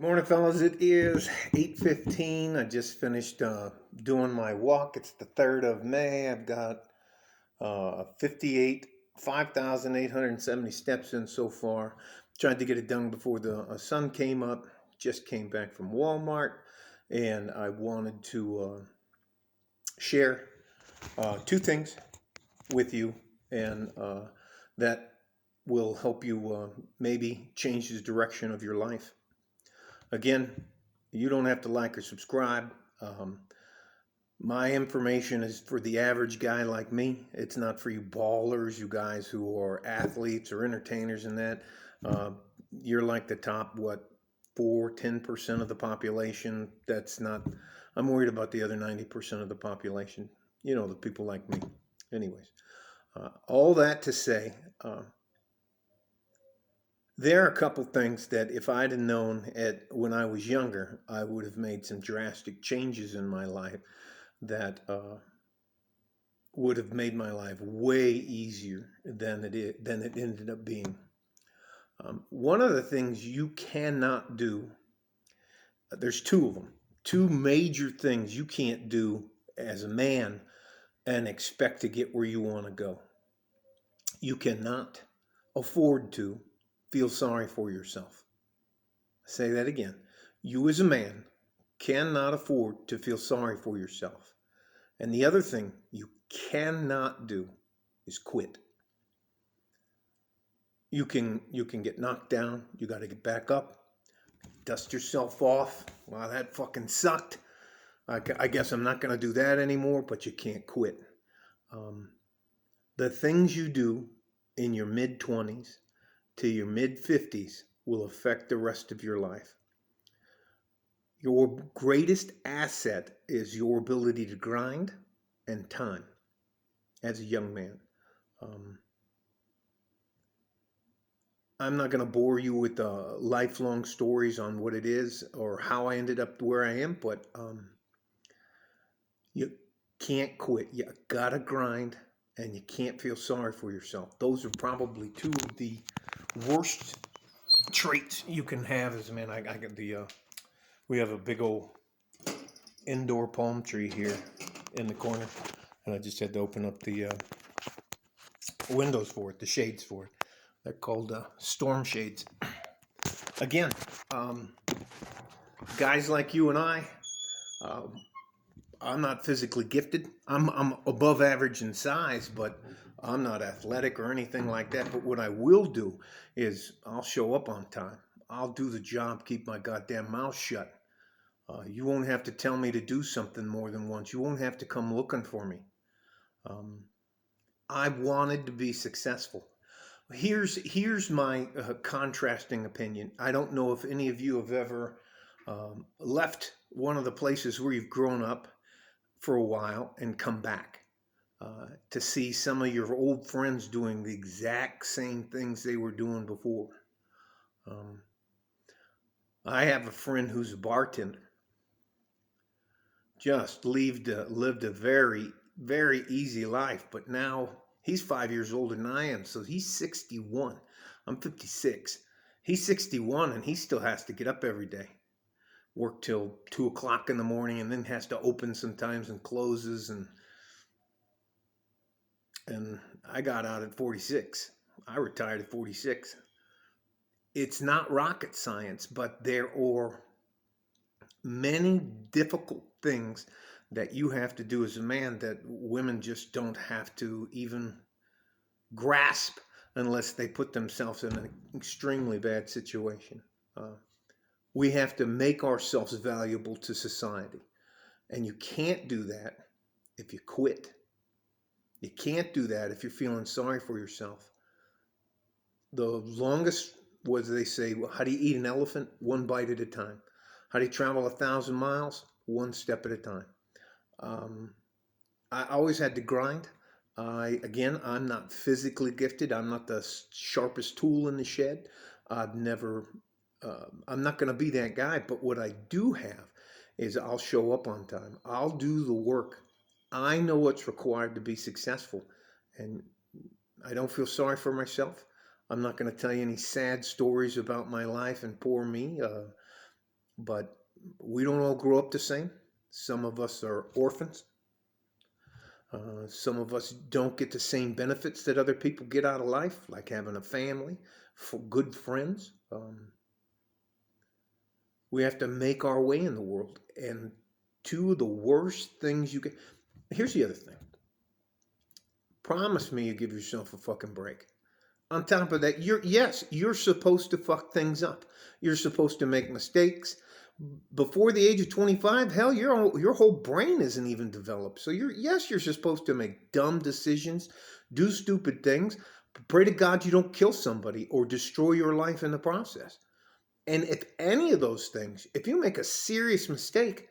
Morning, fellas. It is 8:15. I just finished doing my walk. It's the 3rd of May. I've got 58, 5,870 steps in so far. Tried to get it done before the sun came up. Just came back from Walmart, and I wanted to share two things with you, and that will help you maybe change the direction of your life. Again, you don't have to like or subscribe. Um, my information is for the average guy like me. It's not for you ballers, you guys who are athletes or entertainers and that. Uh, you're like the top, what, 10% of the population. That's not, I'm worried about the other 90% of the population. You know, the people like me. Anyways, all that to say, there are a couple things that if I'd have known when I was younger, I would have made some drastic changes in my life that would have made my life way easier than it ended up being. One of the things you cannot do, there's two of them, two major things you can't do as a man and expect to get where you want to go. You cannot afford to feel sorry for yourself. Say that again. You as a man cannot afford to feel sorry for yourself. And the other thing you cannot do is quit. You can get knocked down, you got to get back up, dust yourself off. Wow, that fucking sucked. I guess I'm not going to do that anymore, but you can't quit. Um, the things you do in your mid 20s to your mid 50s will affect the rest of your life. Your greatest asset is your ability to grind and time as a young man. Um, I'm not going to bore you with lifelong stories on what it is or how I ended up where I am, but you can't quit. You gotta grind, and you can't feel sorry for yourself. Those are probably two of the worst traits you can have as a man. I got we have a big old indoor palm tree here in the corner, and I just had to open up the windows for it, the shades for it. They're called storm shades. Again, um, guys like you and uh, I'm not physically gifted. I'm above average in size, but I'm not athletic or anything like that. But what I will do is I'll show up on time. I'll do the job, keep my goddamn mouth shut. You won't have to tell me to do something more than once. You won't have to come looking for me. Um, I wanted to be successful. Here's my contrasting opinion. I don't know if any of you have ever left one of the places where you've grown up for a while and come back to see some of your old friends doing the exact same things they were doing before. Um, I have a friend who's a bartender. Just lived a very, very easy life, but now he's 5 years older than I am, so he's 61. I'm 56. He's 61 and he still has to get up every day, work till 2 o'clock in the morning, and then has to open sometimes and closes. And I got out at 46. I retired at 46. It's not rocket science, but there are many difficult things that you have to do as a man that women just don't have to even grasp unless they put themselves in an extremely bad situation. Uh, we have to make ourselves valuable to society. And you can't do that if you quit. You can't do that if you're feeling sorry for yourself. The longest, what do they say? How do you eat an elephant? One bite at a time. How do you travel 1,000 miles? One step at a time. Um, I always had to grind. I'm not physically gifted. I'm not the sharpest tool in the shed. I've never. I'm not going to be that guy. But what I do have is I'll show up on time. I'll do the work. I know what's required to be successful, and I don't feel sorry for myself. I'm not going to tell you any sad stories about my life and poor me. But we don't all grow up the same. Some of us are orphans. Some of us don't get the same benefits that other people get out of life, like having a family, for good friends. We have to make our way in the world. And two of the worst things you can. Here's the other thing. Promise me you give yourself a fucking break. On top of that, you're supposed to fuck things up. You're supposed to make mistakes. Before the age of 25, hell, your whole brain isn't even developed. So you're supposed to make dumb decisions, do stupid things, but pray to God you don't kill somebody or destroy your life in the process. And if any of those things, if you make a serious mistake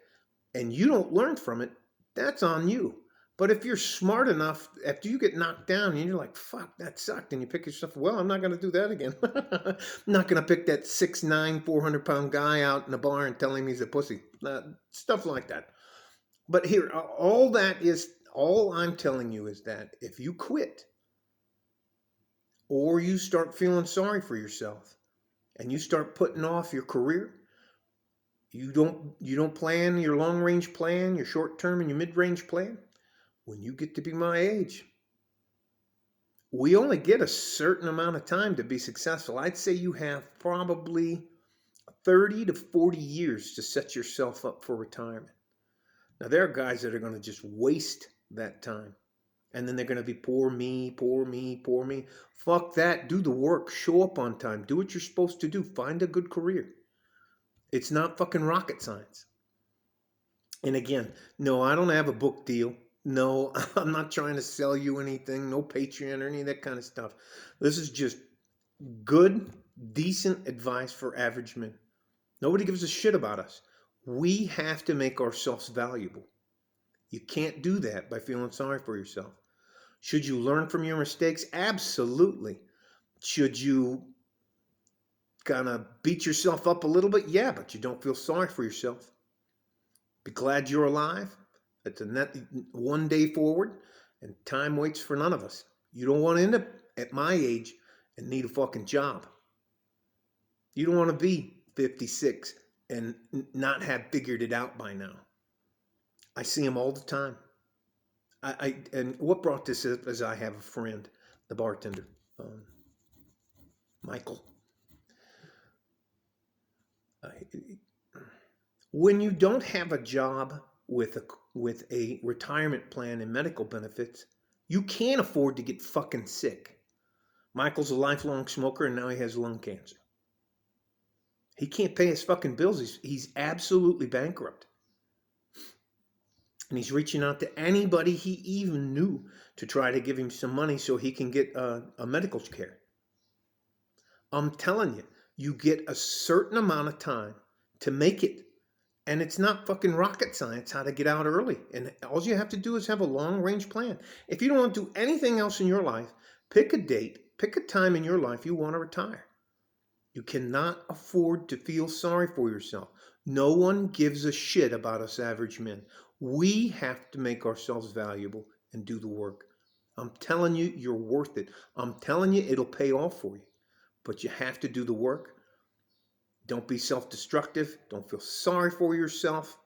and you don't learn from it, that's on you. But if you're smart enough, after you get knocked down and you're like, fuck, that sucked, and you pick yourself, well, I'm not going to do that again. I'm not going to pick that 6'9", 400-pound guy out in the bar and tell him he's a pussy. Stuff like that. But here, all I'm telling you is that if you quit or you start feeling sorry for yourself and you start putting off your career, you don't plan your long-range plan, your short-term and your mid-range plan, when you get to be my age, we only get a certain amount of time to be successful. I'd say you have probably 30 to 40 years to set yourself up for retirement. Now, there are guys that are going to just waste that time. And then they're going to be poor me, poor me, poor me. Fuck that. Do the work. Show up on time. Do what you're supposed to do. Find a good career. It's not fucking rocket science. And again, no, I don't have a book deal. No, I'm not trying to sell you anything. No Patreon or any of that kind of stuff. This is just good, decent advice for average men. Nobody gives a shit about us. We have to make ourselves valuable. You can't do that by feeling sorry for yourself. Should you learn from your mistakes? Absolutely. Should you kind of beat yourself up a little bit? Yeah, but you don't feel sorry for yourself. Be glad you're alive. It's a net one day forward, and time waits for none of us. You don't want to end up at my age and need a fucking job. You don't want to be 56 and not have figured it out by now. I see them all the time. And what brought this up is I have a friend, the bartender, Michael. When you don't have a job with a retirement plan and medical benefits, you can't afford to get fucking sick. Michael's a lifelong smoker and now he has lung cancer. He can't pay his fucking bills. He's absolutely bankrupt. And he's reaching out to anybody he even knew to try to give him some money so he can get a medical care. I'm telling you, you get a certain amount of time to make it. And it's not fucking rocket science how to get out early. And all you have to do is have a long-range plan. If you don't want to do anything else in your life, pick a date, pick a time in your life you want to retire. You cannot afford to feel sorry for yourself. No one gives a shit about us average men. We have to make ourselves valuable and do the work. I'm telling you, you're worth it. I'm telling you, it'll pay off for you. But you have to do the work. Don't be self-destructive. Don't feel sorry for yourself.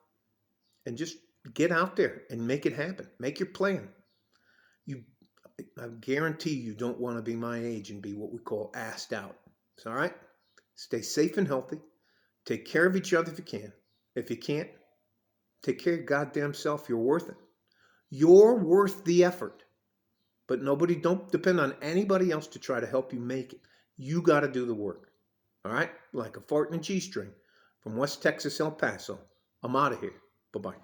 And just get out there and make it happen. Make your plan. I guarantee you don't want to be my age and be what we call assed out. It's all right? Stay safe and healthy. Take care of each other if you can. If you can't, take care of your goddamn self. You're worth it. You're worth the effort. But don't depend on anybody else to try to help you make it. You got to do the work. All right? Like a fart in a G-string. From West Texas, El Paso. I'm out of here. Bye-bye.